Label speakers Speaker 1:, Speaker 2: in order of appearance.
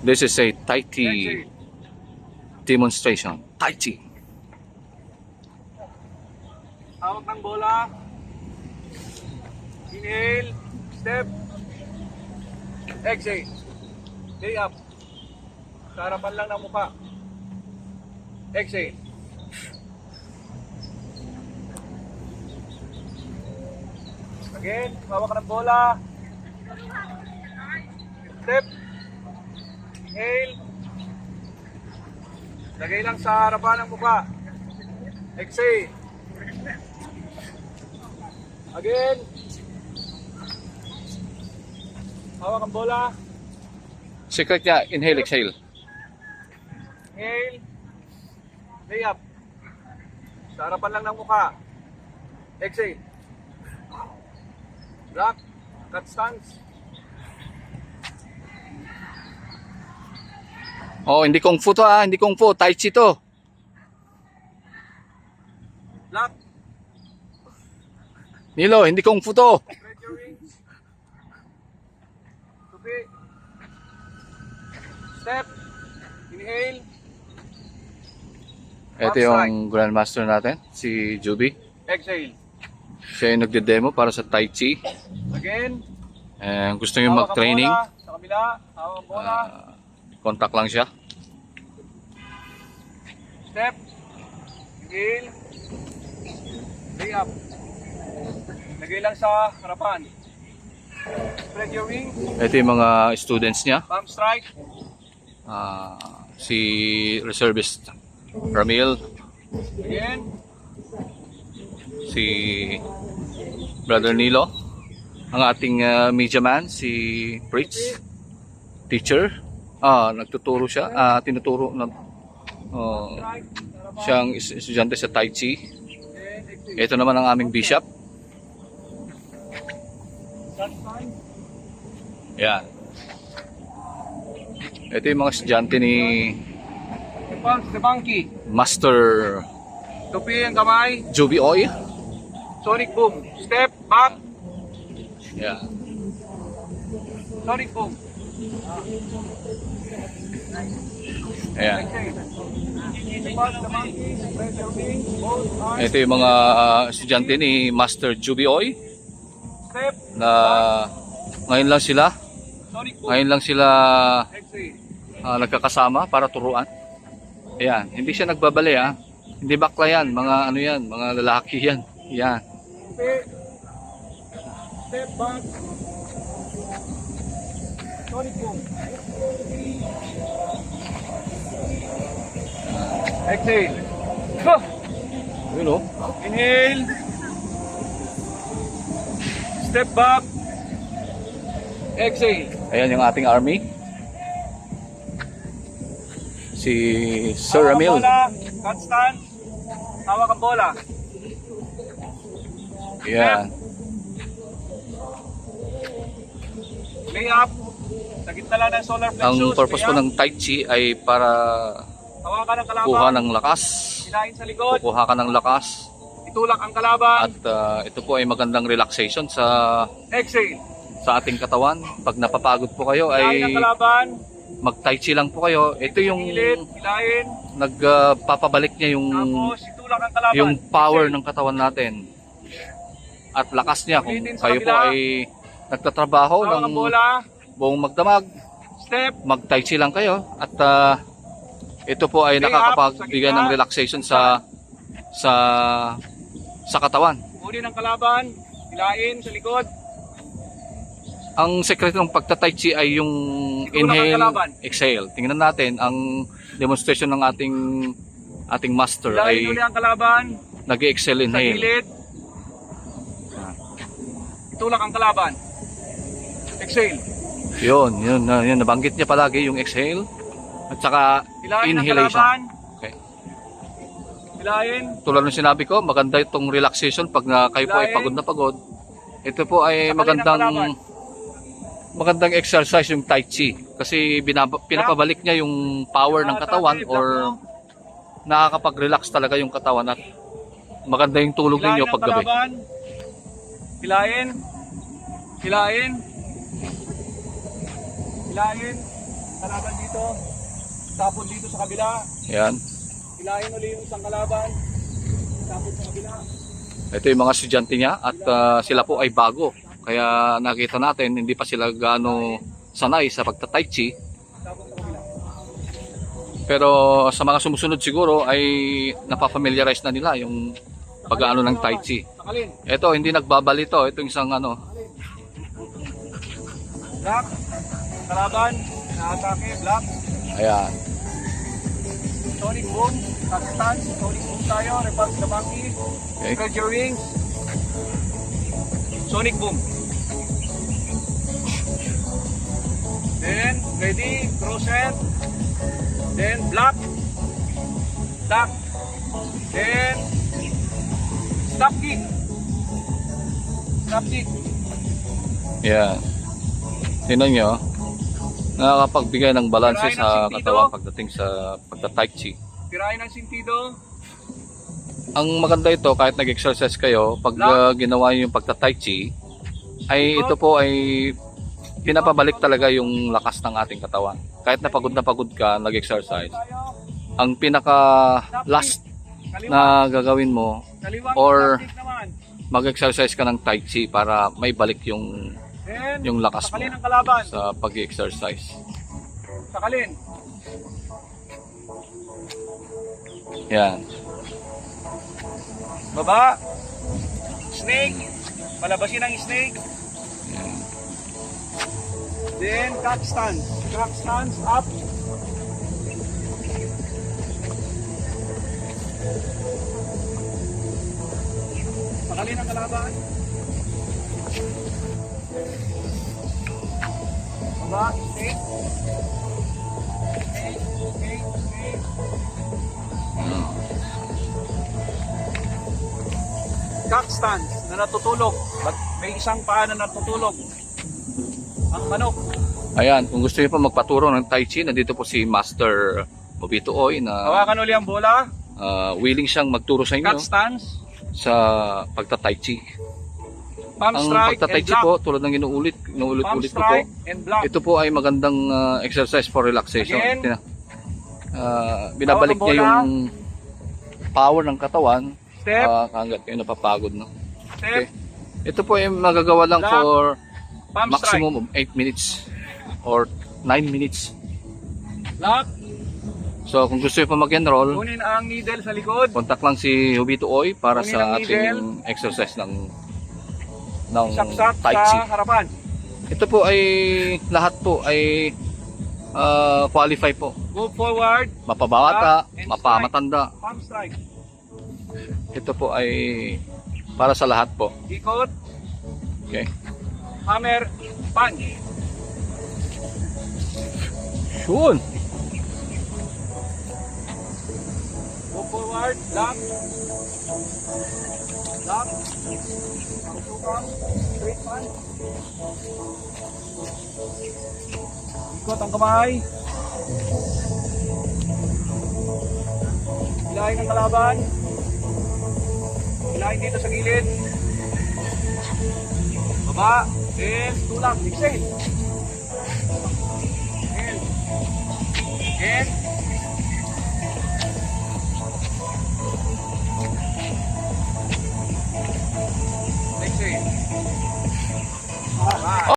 Speaker 1: This is a Tai Chi demonstration. Tai Chi.
Speaker 2: Hawak ng bola. Inhale. Step. Exhale. Lay up. Sa harapan lang ng mukha. Exhale. Again. Hawak ng bola. Step. Inhale. Lagay lang sa harapan ng mukha. Exhale. Again. Hawak ang bola.
Speaker 1: Secret niya, inhale, exhale.
Speaker 2: Inhale. Lay up. Sa harapan lang ng mukha. Exhale. Block. Cut stance.
Speaker 1: Oh, hindi kung fu to hindi kung fu, Tai Chi to.
Speaker 2: Block.
Speaker 1: Nilo, hindi kung fu to.
Speaker 2: Spread your wings. Tupi. Step. Inhale.
Speaker 1: Ito yung grandmaster natin, si Juby.
Speaker 2: Exhale.
Speaker 1: Siya yung nagde-demo para sa Tai Chi.
Speaker 2: Again.
Speaker 1: Gusto nyo
Speaker 2: Hawak ang
Speaker 1: mag-training,
Speaker 2: bola. Sa kabila. Hawak ang bola.
Speaker 1: contact lang siya.
Speaker 2: Step. Inhale. Lay up. Lagay lang sa harapan. Spread your wings.
Speaker 1: Ito yung mga students niya.
Speaker 2: Palm strike.
Speaker 1: Si reservist Ramil,
Speaker 2: Again.
Speaker 1: si Brother Nilo, ang ating media man, si Pritz, teacher. Nagtuturo siya, tinuturo na
Speaker 2: Strike.
Speaker 1: siyang estudyante sa Tai Chi.
Speaker 2: Again. Exhale.
Speaker 1: Ito naman ang aming bishop.
Speaker 2: Cut stance.
Speaker 1: Yan. Ito yung mga estudyante ni
Speaker 2: Palms the monkey.
Speaker 1: Master
Speaker 2: Tupi ang kamay.
Speaker 1: Juby Oy.
Speaker 2: Sonic boom. Step back.
Speaker 1: Yan.
Speaker 2: Sonic boom.
Speaker 1: Ayan.
Speaker 2: Palms the monkey. Spread your wings. Both arms.
Speaker 1: Ito yung mga estudyante ni Master Juby Oy
Speaker 2: Step.
Speaker 1: na ngayon lang sila
Speaker 2: Sonic boom. Exhale.
Speaker 1: Nagkakasama para turuan. Ayan, hindi siya nagbabali Hindi bakla yan, mga ano yan, mga lalaki yan. Yan.
Speaker 2: Tupi. Step back. Sonic boom. Exhale. Go.
Speaker 1: Yun o.
Speaker 2: Inhale. Step back. Exhale.
Speaker 1: Ayan yung ating army. Si Sir
Speaker 2: Hawak ang
Speaker 1: Ramil.
Speaker 2: bola. Cut stance. Hawak ang bola.
Speaker 1: Yan.
Speaker 2: Lay up. Sa gitna lang ng solar plexus.
Speaker 1: Ang purpose
Speaker 2: lay
Speaker 1: po
Speaker 2: up.
Speaker 1: ng Tai Chi ay para
Speaker 2: Hawakan ang kalaban.
Speaker 1: kuha ng lakas.
Speaker 2: Hilahin sa likod.
Speaker 1: Kukuha ka ng lakas.
Speaker 2: Itulak ang kalaban.
Speaker 1: At ito po ay magandang relaxation sa
Speaker 2: Exhale.
Speaker 1: ating katawan. Pag napapagod po kayo
Speaker 2: Hilahin
Speaker 1: ay
Speaker 2: ang kalaban.
Speaker 1: mag-Tai Chi lang po kayo. Ito yung
Speaker 2: Hilit. Hilahin.
Speaker 1: nagpapabalik niya
Speaker 2: Tapos itulak ang kalaban.
Speaker 1: yung power
Speaker 2: Exhale.
Speaker 1: ng katawan natin. At lakas niya kung
Speaker 2: Ulitin sa
Speaker 1: kayo po
Speaker 2: kabila.
Speaker 1: ay nagtatrabaho
Speaker 2: Hawak
Speaker 1: ng
Speaker 2: ang bola.
Speaker 1: buong magdamag.
Speaker 2: Step.
Speaker 1: Mag-Tai Chi lang kayo. At ito po ay
Speaker 2: Lay up,
Speaker 1: nakakapagbigay
Speaker 2: sa gitna.
Speaker 1: ng relaxation sa katawan.
Speaker 2: Huli ng kalaban. Hilahin sa likod.
Speaker 1: Ang sekreto ng pagta-Tai Chi ay yung
Speaker 2: Ikaw lang ang
Speaker 1: inhale,
Speaker 2: kalaban.
Speaker 1: exhale. Tingnan natin ang demonstration ng ating master
Speaker 2: Hilahin
Speaker 1: ay
Speaker 2: huli ang kalaban.
Speaker 1: nag-exhale
Speaker 2: Sa
Speaker 1: inhale.
Speaker 2: gilid. Itulak ang kalaban. Exhale.
Speaker 1: Yun, nabanggit niya palagi yung exhale at saka
Speaker 2: Hilahin ang
Speaker 1: inhalation.
Speaker 2: kalaban.
Speaker 1: Okay.
Speaker 2: Hilahin.
Speaker 1: Tulad ng sinabi ko, maganda itong relaxation pag kayo po ay pagod na pagod. Ito po ay
Speaker 2: Sakalin ang
Speaker 1: magandang exercise yung Tai Chi kasi pinapabalik niya yung power ng katawan or nakakapag-relax talaga yung katawan at maganda yung tulog
Speaker 2: Hilahin
Speaker 1: ninyo
Speaker 2: ang
Speaker 1: paggabi.
Speaker 2: kalaban. Hilahin. Hilahin. Hilahin. kalaban dito. Tapon dito sa kabila.
Speaker 1: Yan.
Speaker 2: Hilahin ulit yung isang kalaban. Tapon sa kabila.
Speaker 1: Ito yung mga estudyante niya at sila po ay bago. Kaya nakita natin, hindi pa sila gaano sanay sa pagta-tai chi.
Speaker 2: Tapon sa kabila.
Speaker 1: Pero sa mga sumusunod siguro ay napafamiliarize na nila yung pag-aano ng tai chi.
Speaker 2: Sakalin.
Speaker 1: Ito, hindi nagbabali to. Ito yung isang ano.
Speaker 2: Block. Kalaban. Na-atake. Block.
Speaker 1: Ayan.
Speaker 2: Sonic boom. Kakstans. Sonic boom tayo. Repulse the monkey.
Speaker 1: Okay.
Speaker 2: Spread your wings. Sonic boom. Then, ready. Crosset. Then, block. Duck. Then, stop kick. Stop kick.
Speaker 1: Ayan. Tingnan nyo. Nakakapagbigay ng balanse
Speaker 2: Tirahin ng
Speaker 1: sa
Speaker 2: sentido.
Speaker 1: katawan pagdating sa pagta-tai chi.
Speaker 2: Tirahin ng sintido.
Speaker 1: Ang maganda ito, kahit nag-exercise kayo, pag ginawa nyo yung pagta-tai chi, ay ito po ay pinapabalik talaga yung lakas ng ating katawan. Kahit na pagod ka, nag-exercise, ang pinaka last na gagawin mo
Speaker 2: Kaliwang
Speaker 1: or
Speaker 2: stop kick naman.
Speaker 1: mag-exercise ka ng tai chi para may balik yung
Speaker 2: Then,
Speaker 1: lakas mo
Speaker 2: sakalin ang kalaban.
Speaker 1: sa pag-exercise.
Speaker 2: Sakalin.
Speaker 1: Yan.
Speaker 2: Baba. Snake. Palabasin ang snake.
Speaker 1: Yan.
Speaker 2: Then, cock stance. Cock stance up. Sakalin ang kalaban. Baba. Snake. Snake. Snake. Snake. Cock stance na natutulog. May isang paa na natutulog. Ang manok.
Speaker 1: Ayan, kung gusto niyo pa magpaturo ng tai chi, nandito po si Master Obito Oy na
Speaker 2: Hawakan uli ang bola.
Speaker 1: willing siyang magturo sa inyo
Speaker 2: Cock stance.
Speaker 1: sa pagta-tai chi.
Speaker 2: Palm
Speaker 1: Ang
Speaker 2: strike
Speaker 1: pagta-tai
Speaker 2: and
Speaker 1: chi
Speaker 2: block.
Speaker 1: po, tulad ng
Speaker 2: Palm
Speaker 1: inuulit-ulit ko po,
Speaker 2: strike and block.
Speaker 1: ito po ay magandang exercise for relaxation.
Speaker 2: Again.
Speaker 1: Binabalik
Speaker 2: Hawak ang
Speaker 1: niya
Speaker 2: bola.
Speaker 1: yung power ng katawan
Speaker 2: Step.
Speaker 1: hanggat kayo napapagod. No?
Speaker 2: Step.
Speaker 1: Ito po ay magagawa lang
Speaker 2: Block.
Speaker 1: for
Speaker 2: Palm
Speaker 1: maximum of 8 minutes or 9 minutes.
Speaker 2: strike. Block.
Speaker 1: So kung gusto niyo pa mag-enroll,
Speaker 2: Kunin ang needle sa likod.
Speaker 1: contact lang si Obito Oy para
Speaker 2: Kunin
Speaker 1: sa
Speaker 2: ang
Speaker 1: ating exercise ng
Speaker 2: Saksak
Speaker 1: Tai Chi.
Speaker 2: sa harapan.
Speaker 1: Ito po ay lahat po ay qualify po.
Speaker 2: Go forward.
Speaker 1: Mapabata,
Speaker 2: Back and
Speaker 1: mapamatanda.
Speaker 2: Palm strike.
Speaker 1: Ito po ay para sa lahat po.
Speaker 2: Ikot.
Speaker 1: Okay.
Speaker 2: Hammer. Punch.
Speaker 1: Yun.
Speaker 2: Go forward. Block. Block. Tukang. Straight punch. Ikot ang kamay. Hilahin ang kalaban. Hilahin dito sa gilid. Baba. Then, tulak. Exhale. Inhale. And exhale.